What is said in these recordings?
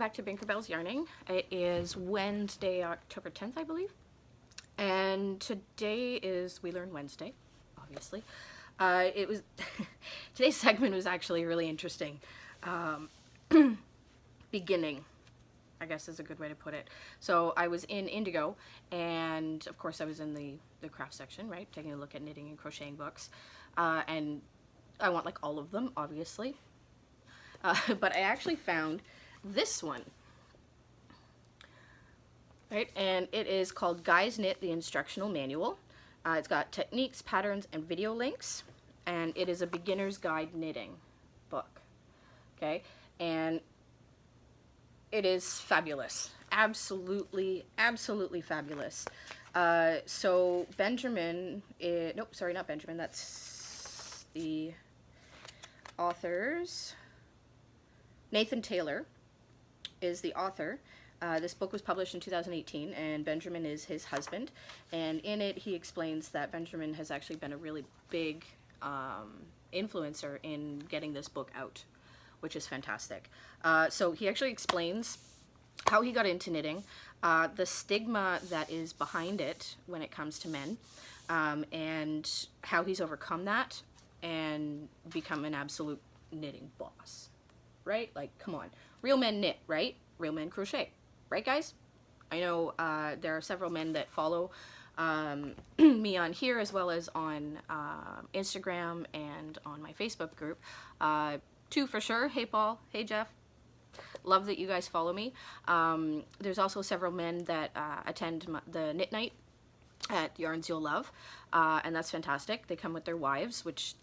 back to Binkerbelle's Yarning. It is Wednesday, October 10th, I believe. And today is We Learn Wednesday, obviously. It was today's segment was actually really interesting. Beginning, I guess is a good way to put it. So I was in Indigo, and of course I was in the craft section, right? Taking a look at knitting and crocheting books. And I want like all of them, obviously. But I actually found this one, right? And it is called Guys Knit, the Instructional Manual. It's got techniques, patterns, and video links, and it is a beginner's guide knitting book, okay? And it is fabulous, absolutely, absolutely fabulous. So Benjamin, nope, sorry, not Benjamin, that's the authors. Nathan Taylor is the author. This book was published in 2018, and Benjamin is his husband. And in it, he explains that Benjamin has actually been a really big influencer in getting this book out, which is fantastic. So he actually explains how he got into knitting, the stigma that is behind it when it comes to men, and how he's overcome that and become an absolute knitting boss. Right? Like, come on. Real men knit, right? Real men crochet. Right, guys? I know there are several men that follow me on here as well as on Instagram and on my Facebook group. Two for sure. Hey, Paul. Hey, Jeff. Love that you guys follow me. There's also several men that attend the knit night at Yarns You'll Love, and that's fantastic. They come with their wives, which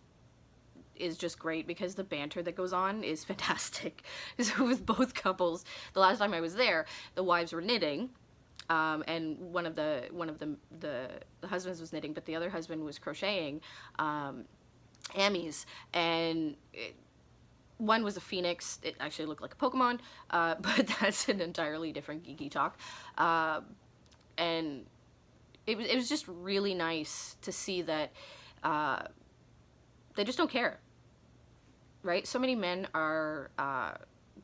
is just great because the banter that goes on is fantastic. So with both couples, the last time I was there, the wives were knitting, and one of the husbands was knitting, but the other husband was crocheting Amies, and one was a phoenix. It actually looked like a Pokemon, but that's an entirely different geeky talk. And it was just really nice to see that they just don't care, right? So many men are,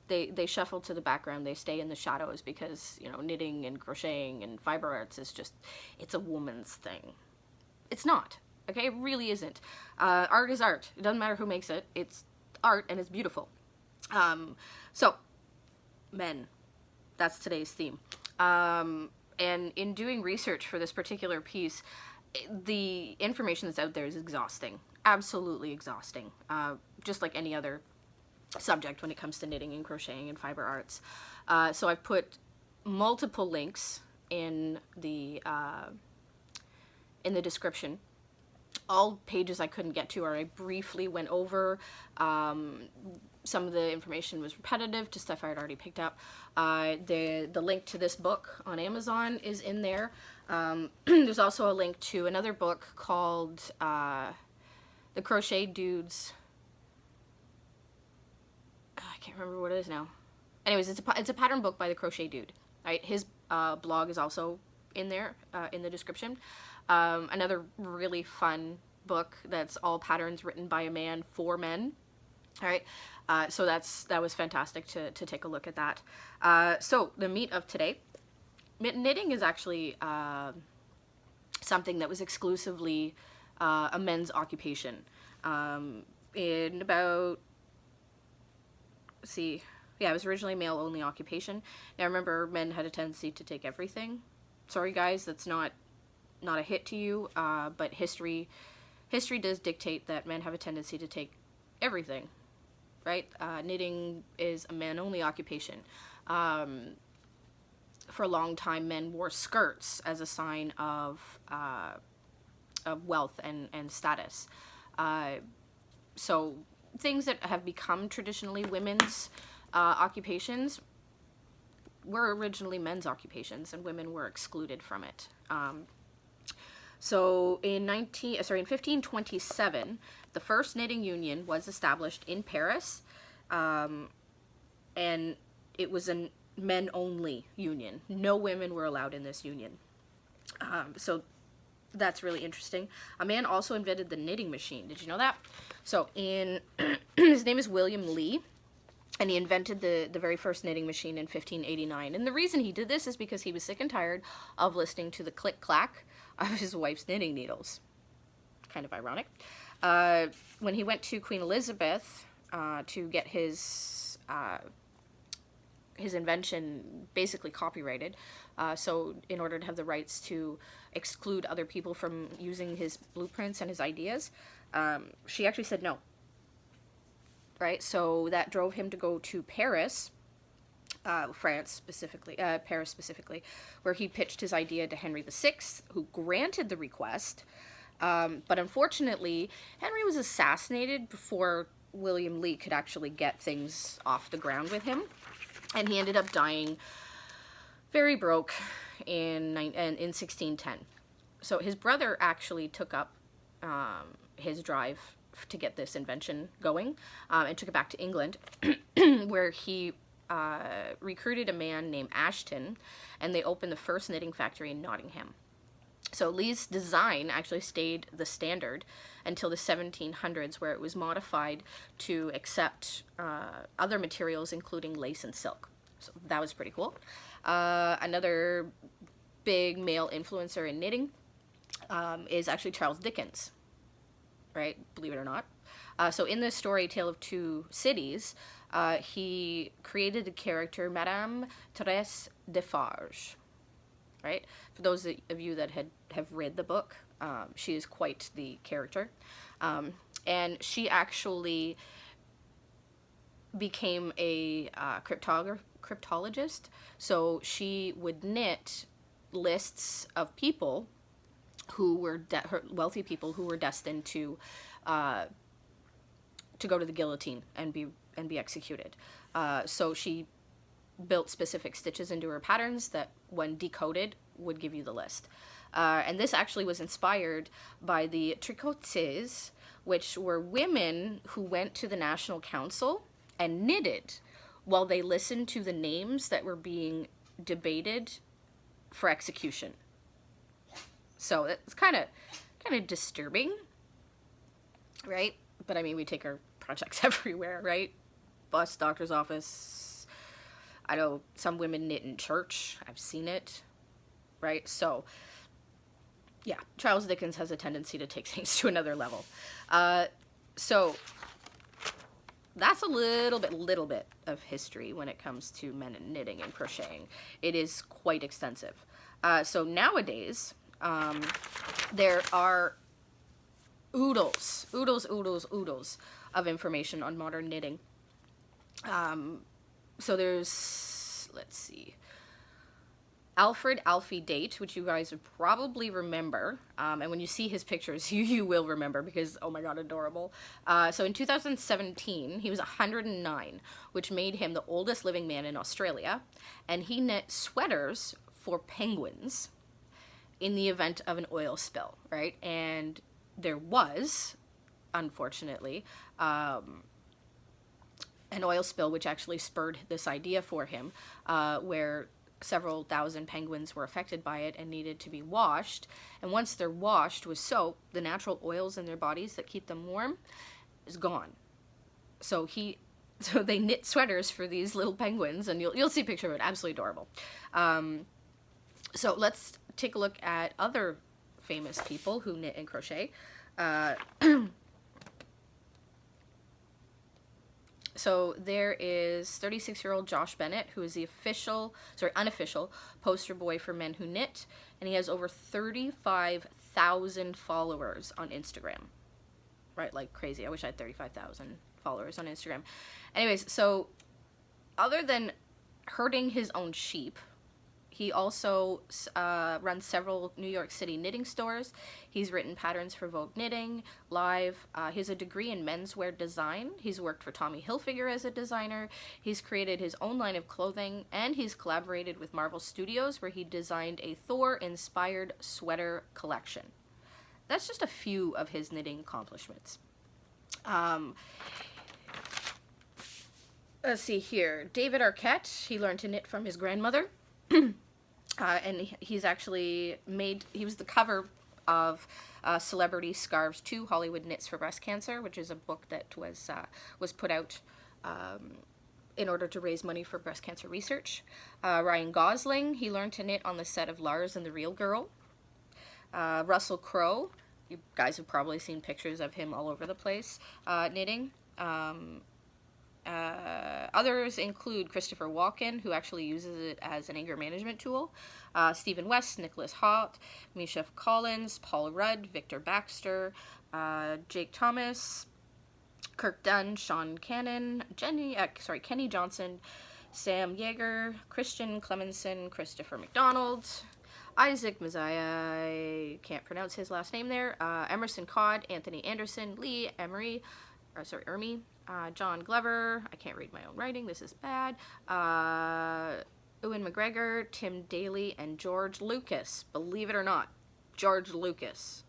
they shuffle to the background, they stay in the shadows because, you know, knitting and crocheting and fiber arts is just, it's a woman's thing. It's not, okay? It really isn't. Art is art. It doesn't matter who makes it. It's art and it's beautiful. So, men, that's today's theme. And in doing research for this particular piece, the information that's out there is exhausting. Absolutely exhausting, just like any other subject when it comes to knitting and crocheting and fiber arts. So I've put multiple links in the description. All pages I couldn't get to, or I briefly went over. Some of the information was repetitive to stuff I had already picked up. The link to this book on Amazon is in there. There's also a link to another book called the Crochet Dude's, I can't remember what it is now. Anyways, it's a pattern book by the Crochet Dude. Right? His blog is also in there in the description. Another really fun book that's all patterns written by a man for men. All right, so that was fantastic to take a look at that. So the meat of today, knitting is actually something that was exclusively a men's occupation. In about, let's see, yeah, it was originally male-only occupation. Now remember, men had a tendency to take everything. Sorry guys, that's not a hit to you, but history does dictate that men have a tendency to take everything, right? Knitting is a man-only occupation. For a long time, men wore skirts as a sign of wealth and status. So things that have become traditionally women's occupations were originally men's occupations, and women were excluded from it. So in 1527, the first knitting union was established in Paris, and it was a men-only union. No women were allowed in this union. So that's really interesting. A man also invented the knitting machine. Did you know that? So his name is William Lee. And he invented the very first knitting machine in 1589. And the reason he did this is because he was sick and tired of listening to the click-clack of his wife's knitting needles. Kind of ironic. When he went to Queen Elizabeth to get his invention basically copyrighted, so in order to have the rights to exclude other people from using his blueprints and his ideas, she actually said no. Right, so that drove him to go to Paris, France specifically, Paris specifically, where he pitched his idea to Henry VI, who granted the request. But unfortunately, Henry was assassinated before William Lee could actually get things off the ground with him, and he ended up dying very broke in 1610. So his brother actually took up his drive to get this invention going, and took it back to England, where he recruited a man named Ashton, and they opened the first knitting factory in Nottingham. So Lee's design actually stayed the standard until the 1700s, where it was modified to accept other materials, including lace and silk. So that was pretty cool. Another big male influencer in knitting is actually Charles Dickens. Right, believe it or not. So in this story, Tale of Two Cities, he created the character Madame Therese Defarge. Right, for those of you that have read the book, she is quite the character, and she actually became a cryptologist. So she would knit lists of people who were wealthy people who were destined to go to the guillotine and be executed. So she built specific stitches into her patterns that, when decoded, would give you the list. And this actually was inspired by the tricoteuses, which were women who went to the National Council and knitted while they listened to the names that were being debated for execution. So it's kind of disturbing, right? But I mean, we take our projects everywhere, right? Bus, doctor's office. I know some women knit in church. I've seen it, right? So, yeah, Charles Dickens has a tendency to take things to another level. So that's a little bit of history when it comes to men and knitting and crocheting. It is quite extensive. So nowadays, there are oodles of information on modern knitting. So there's, let's see, Alfred Alfie Date, which you guys would probably remember, and when you see his pictures, you will remember, because, oh my god, adorable. So in 2017, he was 109, which made him the oldest living man in Australia, and he knit sweaters for penguins in the event of an oil spill, right? And there was, unfortunately, an oil spill, which actually spurred this idea for him, where several thousand penguins were affected by it and needed to be washed. And once they're washed with soap, the natural oils in their bodies that keep them warm is gone. So they knit sweaters for these little penguins, and you'll see a picture of it. Absolutely adorable. So let's take a look at other famous people who knit and crochet. So there is 36-year-old Josh Bennett, who is the unofficial poster boy for men who knit, and he has over 35,000 followers on Instagram. Right, like crazy. I wish I had 35,000 followers on Instagram. Anyways, so other than herding his own sheep, he also runs several New York City knitting stores. He's written patterns for Vogue Knitting, Live. He has a degree in menswear design. He's worked for Tommy Hilfiger as a designer. He's created his own line of clothing, and he's collaborated with Marvel Studios, where he designed a Thor-inspired sweater collection. That's just a few of his knitting accomplishments. Let's see here. David Arquette, he learned to knit from his grandmother. And he's actually he was the cover of Celebrity Scarves 2, Hollywood Knits for Breast Cancer, which is a book that was put out in order to raise money for breast cancer research. Ryan Gosling, he learned to knit on the set of Lars and the Real Girl. Russell Crowe, you guys have probably seen pictures of him all over the place knitting. Others include Christopher Walken, who actually uses it as an anger management tool, Stephen West, Nicholas Haught, Misha Collins, Paul Rudd, Victor Baxter, Jake Thomas, Kirk Dunn, Sean Cannon, Kenny Johnson, Sam Yeager, Christian Clemenson, Christopher McDonald, Isaac Messiah, I can't pronounce his last name there, Emerson Codd, Anthony Anderson, Lee Emery, John Glover, I can't read my own writing, this is bad, Ewan McGregor, Tim Daly, and George Lucas. Believe it or not, George Lucas.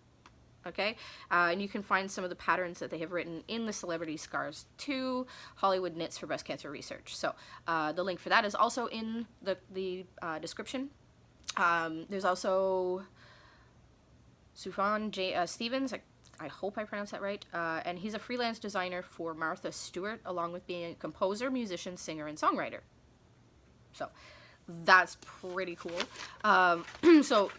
Okay, and you can find some of the patterns that they have written in the Celebrity Scars 2 Hollywood Knits for Breast Cancer Research. So the link for that is also in the description. There's also Sufjan Stevens, I hope I pronounced that right, and he's a freelance designer for Martha Stewart, along with being a composer, musician, singer, and songwriter. So that's pretty cool. So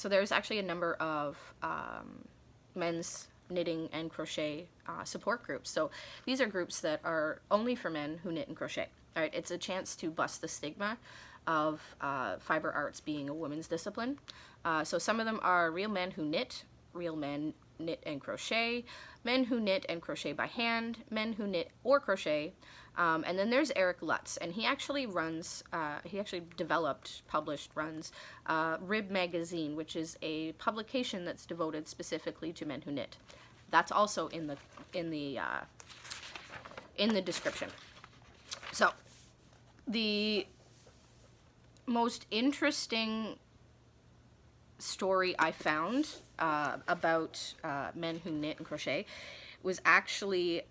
there's actually a number of men's knitting and crochet support groups. So these are groups that are only for men who knit and crochet. All right, it's a chance to bust the stigma of fiber arts being a women's discipline. So some of them are real men who knit, real men knit and crochet, men who knit and crochet by hand, men who knit or crochet, and then there's Eric Lutz, and he actually runs, runs Rib Magazine, which is a publication that's devoted specifically to men who knit. That's also in the description. So the most interesting story I found about men who knit and crochet was actually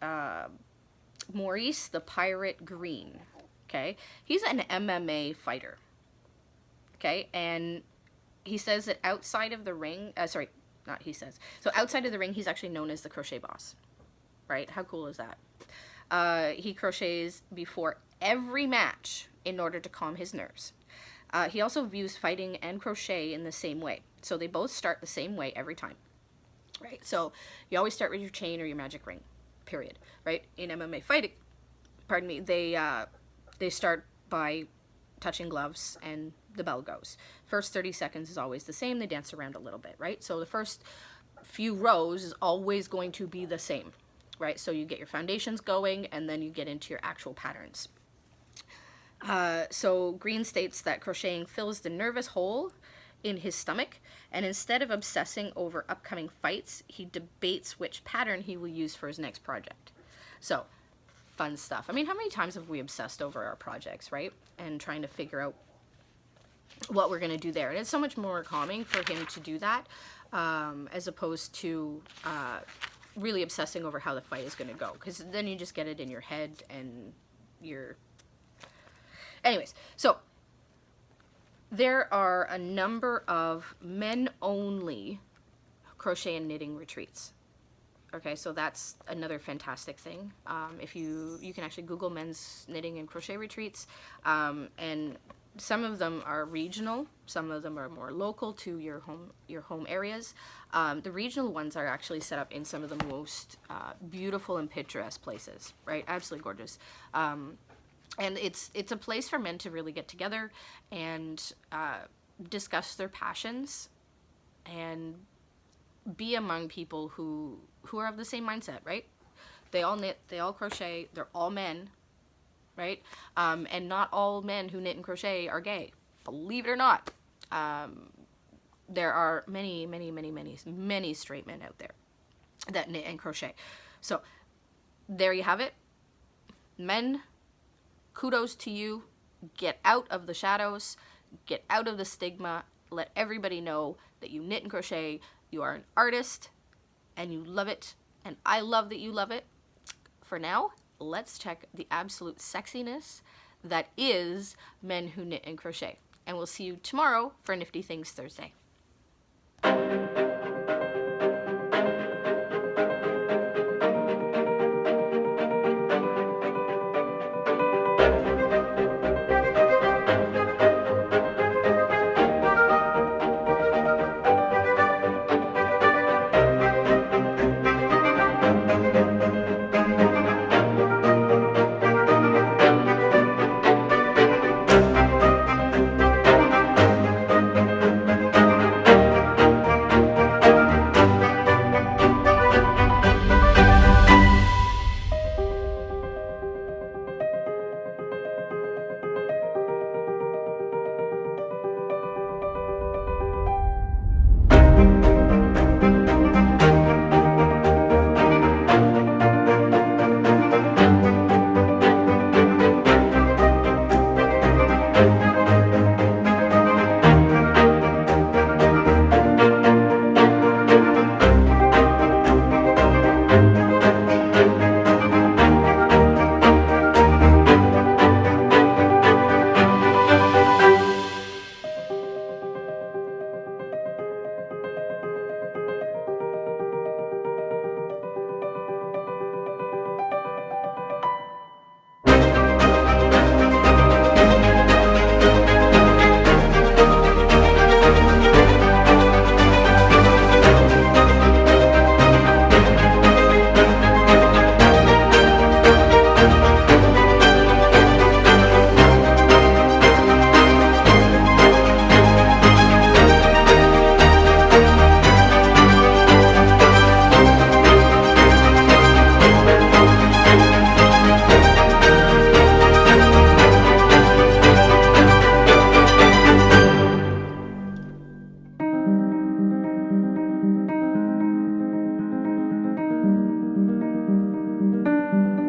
Maurice the Pirate Green. Okay, he's an MMA fighter. Okay, and he says that outside of the ring, so outside of the ring, he's actually known as the crochet boss. Right? How cool is that? He crochets before every match in order to calm his nerves. He also views fighting and crochet in the same way. So they both start the same way every time, right? So you always start with your chain or your magic ring, period, right? In MMA fighting, they start by touching gloves and the bell goes. First 30 seconds is always the same. They dance around a little bit, right? So the first few rows is always going to be the same, right? So you get your foundations going and then you get into your actual patterns. So Green states that crocheting fills the nervous hole in his stomach, and instead of obsessing over upcoming fights, he debates which pattern he will use for his next project. So, fun stuff. I mean, how many times have we obsessed over our projects, right? And trying to figure out what we're going to do there. And it's so much more calming for him to do that, as opposed to really obsessing over how the fight is going to go. Because then you just get it in your head and you're... Anyways, so there are a number of men-only crochet and knitting retreats. Okay, so that's another fantastic thing. If you can actually Google men's knitting and crochet retreats, and some of them are regional, some of them are more local to your home areas. The regional ones are actually set up in some of the most beautiful and picturesque places, right? Absolutely gorgeous. And it's a place for men to really get together and discuss their passions and be among people who are of the same mindset, right? They all knit, they all crochet, they're all men, right? And not all men who knit and crochet are gay. Believe it or not. There are many straight men out there that knit and crochet. So there you have it. Men, kudos to you. Get out of the shadows. Get out of the stigma. Let everybody know that you knit and crochet. You are an artist and you love it. And I love that you love it. For now, let's check the absolute sexiness that is men who knit and crochet. And we'll see you tomorrow for Nifty Things Thursday.